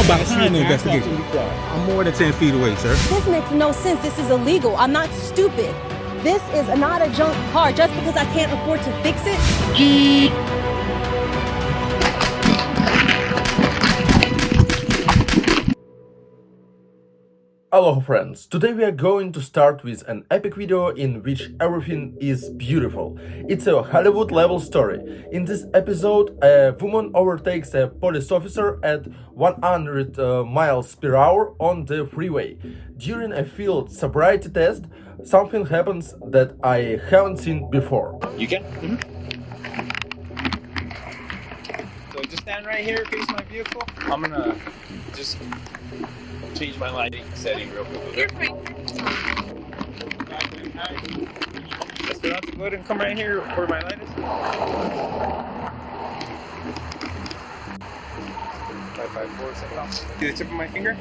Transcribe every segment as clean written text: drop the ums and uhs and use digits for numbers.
I'm behind the investigation. I'm more than 10 feet away, sir. This makes no sense. This is illegal. I'm not stupid. This is not a junk car just because I can't afford to fix it. Hello friends, today we are going to start with an epic video in which everything is beautiful. It's a Hollywood level story. In this episode, a woman overtakes a police officer at 100 miles per hour on the freeway. During a field sobriety test, something happens that I haven't seen before. You can? So just stand right here, face my vehicle. I'm gonna just change my lighting setting real quick. You're fine. Let's go out to go ahead and come right here where my light is. 554 second off. See the tip of my finger?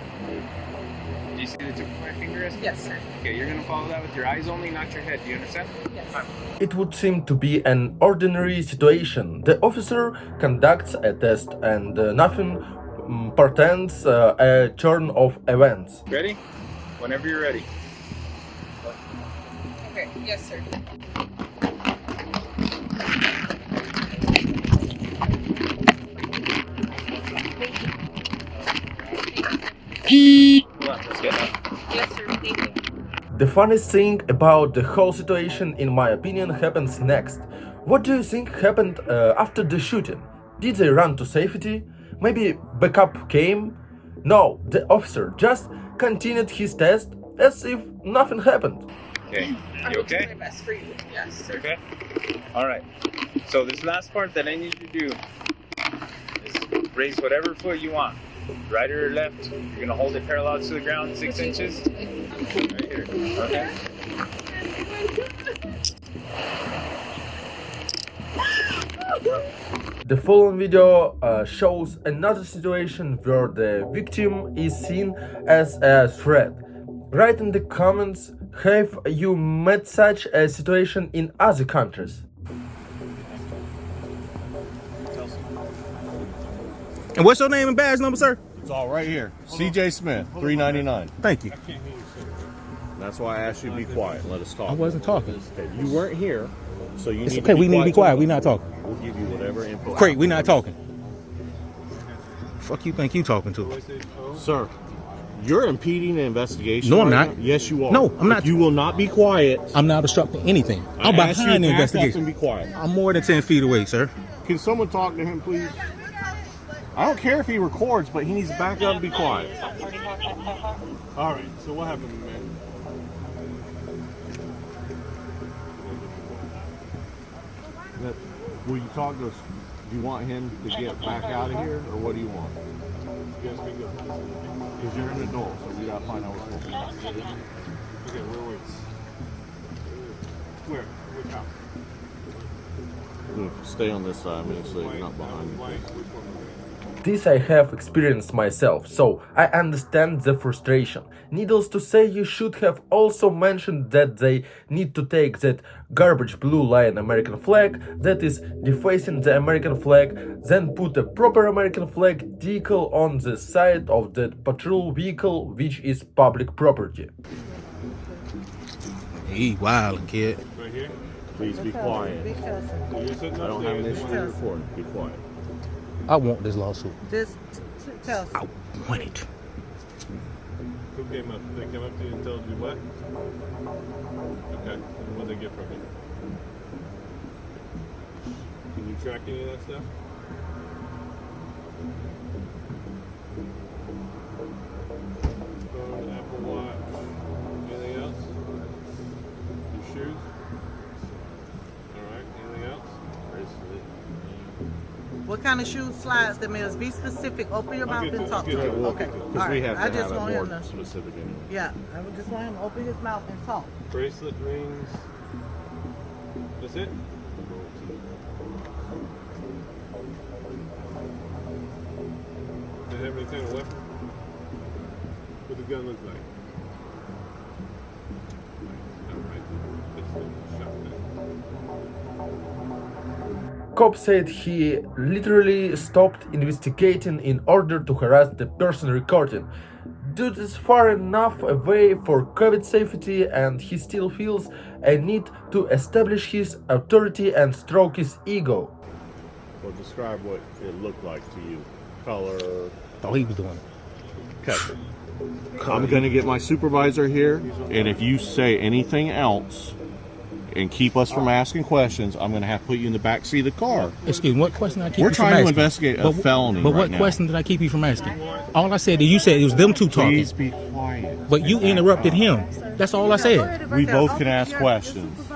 Do you see the tip of my finger? Yes, sir. Okay, you're gonna follow that with your eyes only, not your head. Do you understand? Yes. It would seem to be an ordinary situation. The officer conducts a test and nothing portends a turn of events. Ready? Whenever you're ready. Okay, yes, sir. Hold on, let's get that. Yes, sir. Thank you. The funniest thing about the whole situation, in my opinion, happens next. What do you think happened after the shooting? Did they run to safety? Maybe backup came? No, the officer just continued his test as if nothing happened. Okay, I'm you gonna do okay? my best for you. Yes, sir. Okay? Alright. So this last part that I need you to do is raise whatever foot you want. Right or left. You're gonna hold it parallel to the ground 6 inches. Right here. Okay. The following video shows another situation where the victim is seen as a threat. Write in the comments, have you met such a situation in other countries? And what's your name and badge number, sir? It's all right here. CJ Smith, 399. Thank you. That's why I asked you to be quiet and let us talk. I wasn't talking. Okay, you weren't here, so you It's need okay, to be we need to be quiet. We're not talking. We'll give you whatever info. Great, we're not talking. Fuck you think you talking to? Sir, you're impeding the investigation. No, I'm right not. now. Yes, you are. No, I'm not. If you will not be quiet. I'm not obstructing anything. I'm I asked you behind to the back up investigation. and be quiet. I'm more than 10 feet away, sir. Can someone talk to him, please? I don't care if he records, but he needs to back up and be quiet. All right, so what happened, man? Will you talk to us? Do you want him to get back out of here, or what do you want? Yes, we go. Because you're an adult, so we gotta find out what's going on. Okay, where? Which house? Stay on this side, I mean, so you're not behind me. Which one? This I have experienced myself, so I understand the frustration. Needless to say, you should have also mentioned that they need to take that garbage blue line American flag that is defacing the American flag, then put a proper American flag decal on the side of that patrol vehicle, which is public property. He wildin', kid. Right here? Please be quiet. So you're sitting I don't have an issue there. with recording. Be quiet. I want this lawsuit. Just tell us. I want it. Who came up? They came up to you and told you what? Okay. And what did they get from you? Can you track any of that stuff? Phone, Apple Watch. Anything else? Your shoes? Alright, anything else? Bracelet. What kind of shoes, slides, them is? Be specific. Open your mouth get and to- talk I'll to get him. to- Okay. Because All we right. have I to just have want it him more to. specific anyway. Yeah, I would just want him to open his mouth and talk. Bracelet, rings. That's it? Did it have any kind of weapon? What the gun look like? Alright. Pistol, shotgun. Cop said he literally stopped investigating in order to harass the person recording. Dude is far enough away for COVID safety, and he still feels a need to establish his authority and stroke his ego. Well, describe what it looked like to you. Color. Thought he was doing it. Okay. I'm going to get my supervisor here, and if you say anything else and keep us from asking questions, I'm going to have to put you in the back seat of the car. Excuse me, what question did I keep We're you from trying to asking? investigate a felony But right what now. question did I keep you from asking? All I said is you said it was them two talking. Please be quiet. But you interrupted him. That's all I said. We both can ask questions.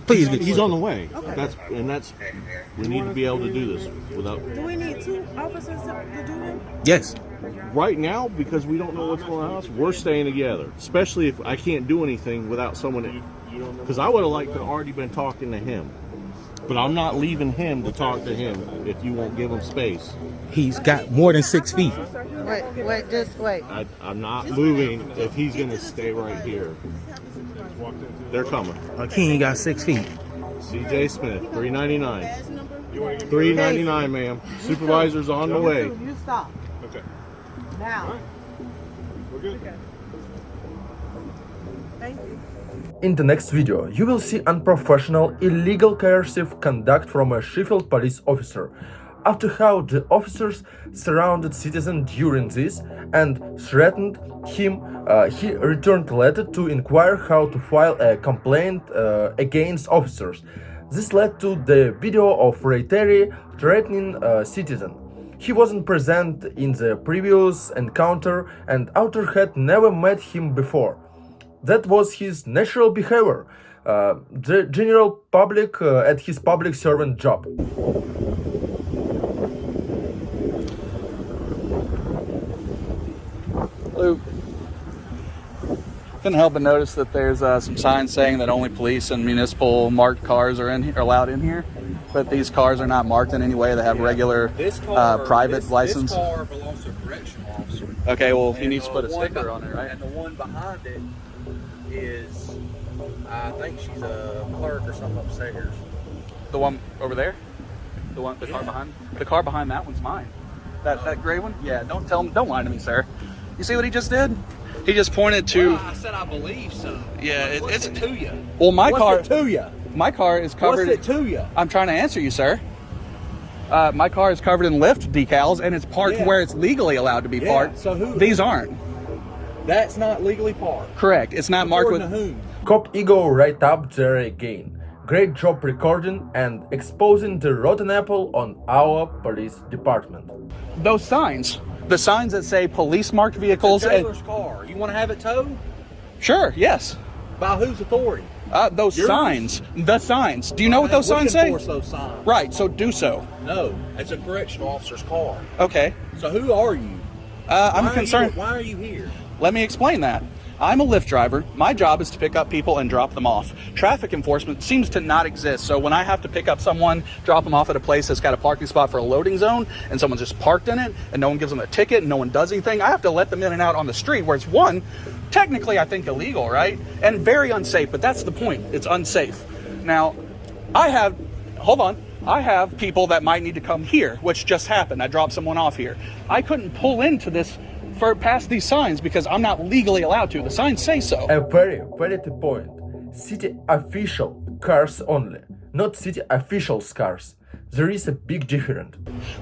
Please, He's on the way. That's we need to be able to do this without. Do we need 2 officers to do them? Yes. Right now, because we don't know what's going on in the house, we're staying together. Especially if I can't do anything without someone. Because I would have liked to have already been talking to him. But I'm not leaving him to talk to him if you won't give him space. He's got more than 6 feet. Wait. I'm not moving if he's going to stay right here. They're coming. He ain't got 6 feet. CJ Smith, $3.99. $3.99, ma'am. Supervisor's on the way. You stop. Okay. Now. We're good. Thank you. In the next video, you will see unprofessional, illegal coercive conduct from a Sheffield police officer. After how the officers surrounded citizen during this and threatened him, he returned a letter to inquire how to file a complaint against officers. This led to the video of Reiteri threatening a citizen. He wasn't present in the previous encounter, and author had never met him before. That was his natural behavior, the general public at his public servant job. Luke, couldn't help but notice that there's some signs saying that only police and municipal marked cars are allowed in here, but these cars are not marked in any way. They have regular private license. This car belongs to a correctional officer. Okay, well, he And needs to put a the one sticker on it, right? And the one behind it is, I think she's a clerk or something upstairs. The one over there? The car behind? The car behind that one's mine. That gray one? Yeah, don't lie to me, sir. You see what he just did? He just pointed to. Well, I said I believe so. Yeah, What's it to you? Well, my What's car. it to you? My car is covered. What's it to you? I'm trying to answer you, sir. My car is covered in lift decals, and it's parked where it's legally allowed to be parked. So who? These aren't. That's not legally parked. Correct. It's not marked with. According to whom? Cop ego right up there again. Great job recording and exposing the rotten apple on our police department. Those signs. The signs that say police marked vehicles. It's a jailer's car. You want to have it towed? Sure. Yes. By whose authority? Those Yours? signs. The signs. Do you know what those signs say? Enforce those signs. Right. So do so. No, it's a correctional officer's car. Okay. So who are you? I'm concerned. Why are you here? Let me explain that. I'm a Lyft driver. My job is to pick up people and drop them off. Traffic enforcement seems to not exist. So when I have to pick up someone, drop them off at a place that's got a parking spot for a loading zone, and someone's just parked in it, and no one gives them a ticket, and no one does anything, I have to let them in and out on the street, where it's one, technically I think illegal, right? And very unsafe, but that's the point. It's unsafe. Now, I have people that might need to come here, which just happened. I dropped someone off here. I couldn't pull into this past these signs because I'm not legally allowed to. The signs say so. A very valid point. City official cars only, not city officials cars. There is a big difference.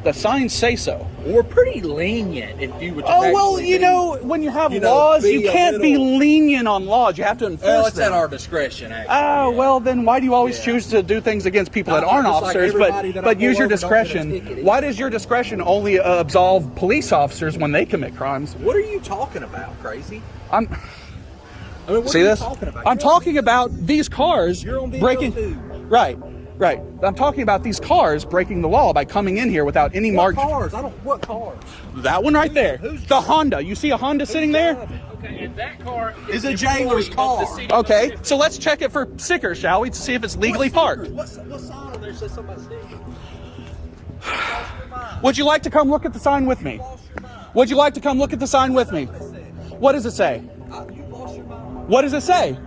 The signs say so. We're pretty lenient if you would. Oh, well, you know, when you have laws, you can't be lenient on laws. You have to enforce Well, it's them. at our discretion, actually. Oh, well, then why do you always choose to do things against people that aren't just like officers, everybody that I but use pull your over don't get a discretion? ticket Why does your discretion only absolve police officers when they commit crimes? What are you talking about, crazy? I'm. I mean, what See are you this? talking about? I'm talking about these cars You're on video breaking. too. Right. I'm talking about these cars breaking the law by coming in here without any What marked. cars? What cars? That one right there. The Honda. You see a Honda sitting there? Okay, and that car is a jailer's car. Okay, so let's check it for stickers, shall we, to see if it's legally parked. What sign on there says something about stickers? Would you like to come look at the sign with me? Would you like to come look at the sign with me? What does it say? You lost your mind. What does it say?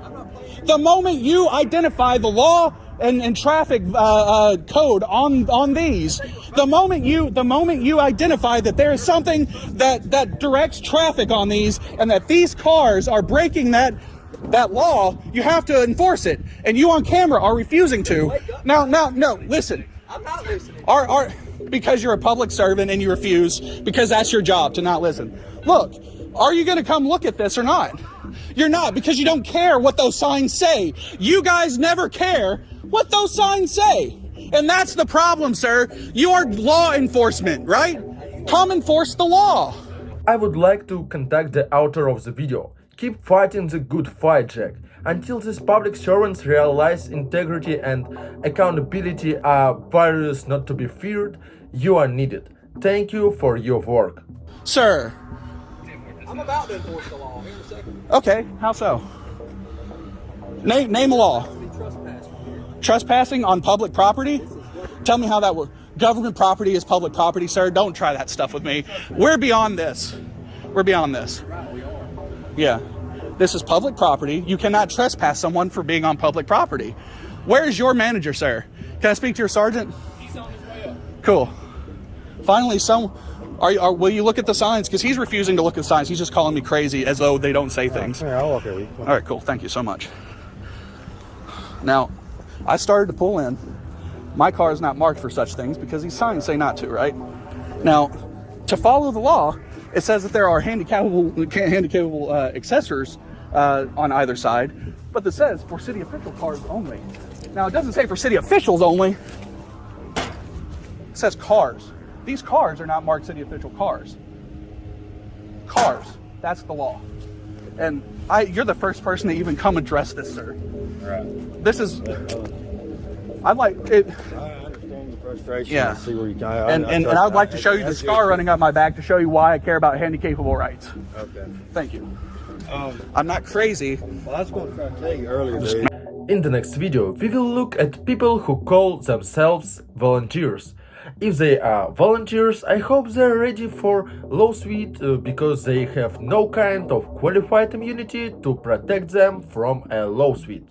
The moment you identify the law and traffic code on these. The moment you identify that there is something that directs traffic on these, and that these cars are breaking that law, you have to enforce it. And you on camera are refusing to. No, listen. I'm not listening. Because you're a public servant and you refuse, because that's your job to not listen. Look, are you going to come look at this or not? You're not, because you don't care what those signs say. You guys never care what those signs say. And that's the problem, sir. You are law enforcement, right? Come enforce the law. I would like to contact the author of the video. Keep fighting the good fight, Jack. Until these public servants realize integrity and accountability are values not to be feared, you are needed. Thank you for your work. Sir. I'm about to enforce the law here in a second. Okay, how so? Name a law. Trespassing on public property? Tell me how that works. Government property is public property, sir. Don't try that stuff with me. We're beyond this. We're beyond this. Yeah. This is public property. You cannot trespass someone for being on public property. Where is your manager, sir? Can I speak to your sergeant? He's on his way up. Cool. Finally, will you look at the signs? Because he's refusing to look at signs. He's just calling me crazy as though they don't say things. Yeah, I'll walk over you. All right, cool. Thank you so much. Now, I started to pull in. My car is not marked for such things because these signs say not to, right? Now, to follow the law, it says that there are handicapable accessors on either side, but it says for city official cars only. Now, it doesn't say for city officials only. It says cars. These cars are not marked city official cars. Cars. That's the law. And you're the first person to even come address this, sir. Right. This is... I'd like it. I understand your frustration. Yeah. I see where you're And I would like to show you the scar running up my back to show you why I care about handicapable rights. Okay. Thank you. I'm not crazy. Well, I was going to try to tell you earlier, dude. In the next video, we will look at people who call themselves volunteers. If they are volunteers, I hope they're ready for lawsuit because they have no kind of qualified immunity to protect them from a lawsuit.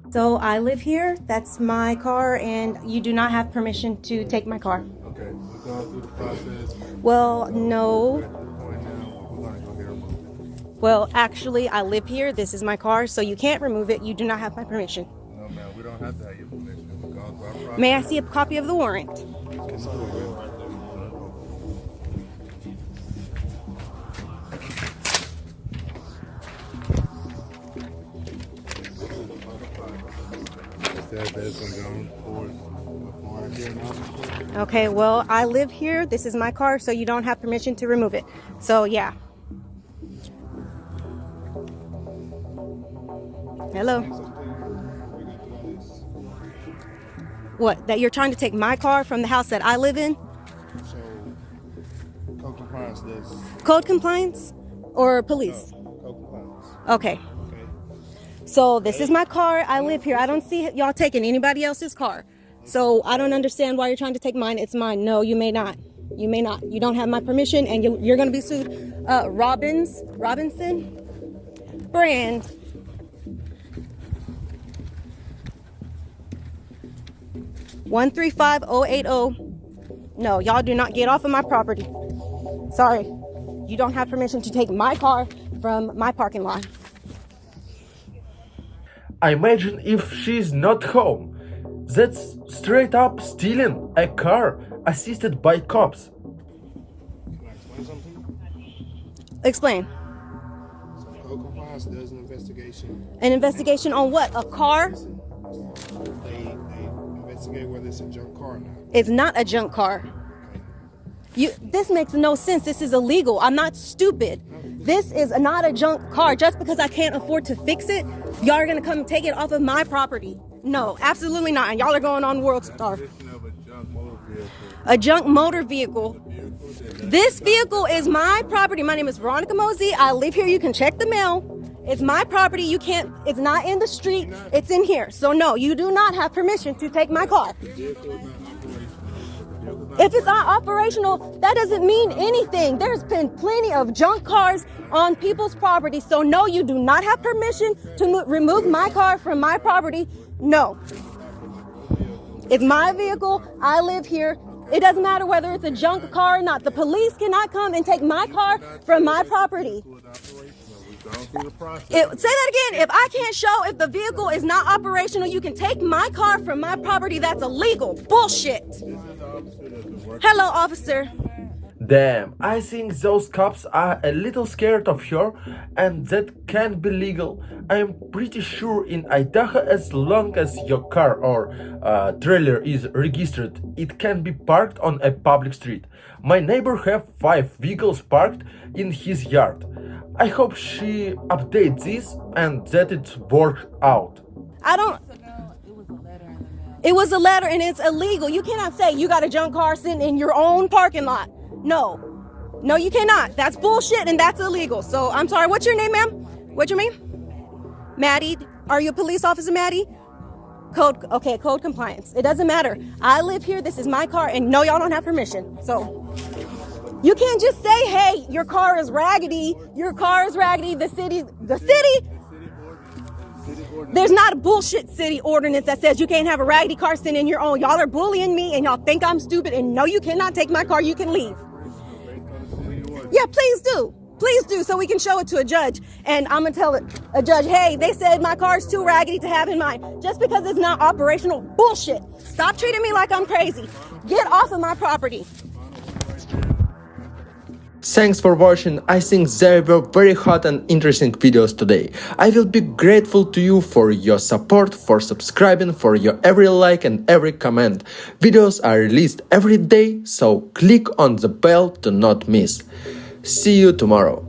So I live here, that's my car, and you do not have permission to take my car. Okay, we're going through the process. Well, no. At this point now, we're going to go get removed. Well, actually, I live here, this is my car, so you can't remove it. You do not have my permission. No, man, we don't have to have your permission. We're going through our process. May I see a copy of the warrant? Okay, well, I live here. This is my car, so you don't have permission to remove it. So, yeah. Hello. What? That you're trying to take my car from the house that I live in? So, code compliance does. Code compliance or police? Code compliance. Okay. So this is my car. I live here. I don't see y'all taking anybody else's car. So I don't understand why you're trying to take mine. It's mine. No, you may not. You may not. You don't have my permission, and you're going to be sued. Robinson brand. $135,080. No, y'all do not get off of my property. Sorry. You don't have permission to take my car from my parking lot. I imagine if she's not home. That's straight up stealing a car assisted by cops. Can I explain something to you? Explain. So, code compliance does an investigation. An investigation on what? A car? They investigate whether it's a junk car or not. It's not a junk car. This makes no sense. This is illegal. I'm not stupid. This is not a junk car. Just because I can't afford to fix it, y'all are going to come take it off of my property. No, absolutely not. And y'all are going on World Star. A junk motor vehicle. This vehicle is my property. My name is Veronica Mosey. I live here. You can check the mail. It's my property. You can't, it's not in the street. It's in here. So no, you do not have permission to take my car. If it's not operational, that doesn't mean anything. There's been plenty of junk cars on people's property. So no, you do not have permission to remove my car from my property. No. It's my vehicle. I live here. It doesn't matter whether it's a junk car or not. The police cannot come and take my car from my property. Say that again. If I can't show if the vehicle is not operational, you can take my car from my property. That's illegal. Bullshit. Hello, officer. Damn, I think those cops are a little scared of her, and that can't be legal. I am pretty sure in Idaho, as long as your car or trailer is registered, it can be parked on a public street. My neighbor have 5 vehicles parked in his yard. I hope she updates this and that it works out. It was a letter and it's illegal. You cannot say you got a junk car sitting in your own parking lot. No, you cannot. That's bullshit and that's illegal. So I'm sorry. What's your name, ma'am? What's your name? Maddie. Are you a police officer, Maddie? Code compliance. It doesn't matter. I live here. This is my car, and no, y'all don't have permission. So you can't just say, "Hey, your car is raggedy. Your car is raggedy." The city. There's not a bullshit city ordinance that says you can't have a raggedy car sitting in your own. Y'all are bullying me, and y'all think I'm stupid. And no, you cannot take my car. You can leave. Yeah, please do. Please do, so we can show it to a judge. And I'm going to tell a judge, hey, they said my car's too raggedy to have in mine. Just because it's not operational, bullshit. Stop treating me like I'm crazy. Get off of my property. Thanks for watching. I think there were very hot and interesting videos today. I will be grateful to you for your support, for subscribing, for your every like and every comment. Videos are released every day, so click on the bell to not miss. See you tomorrow.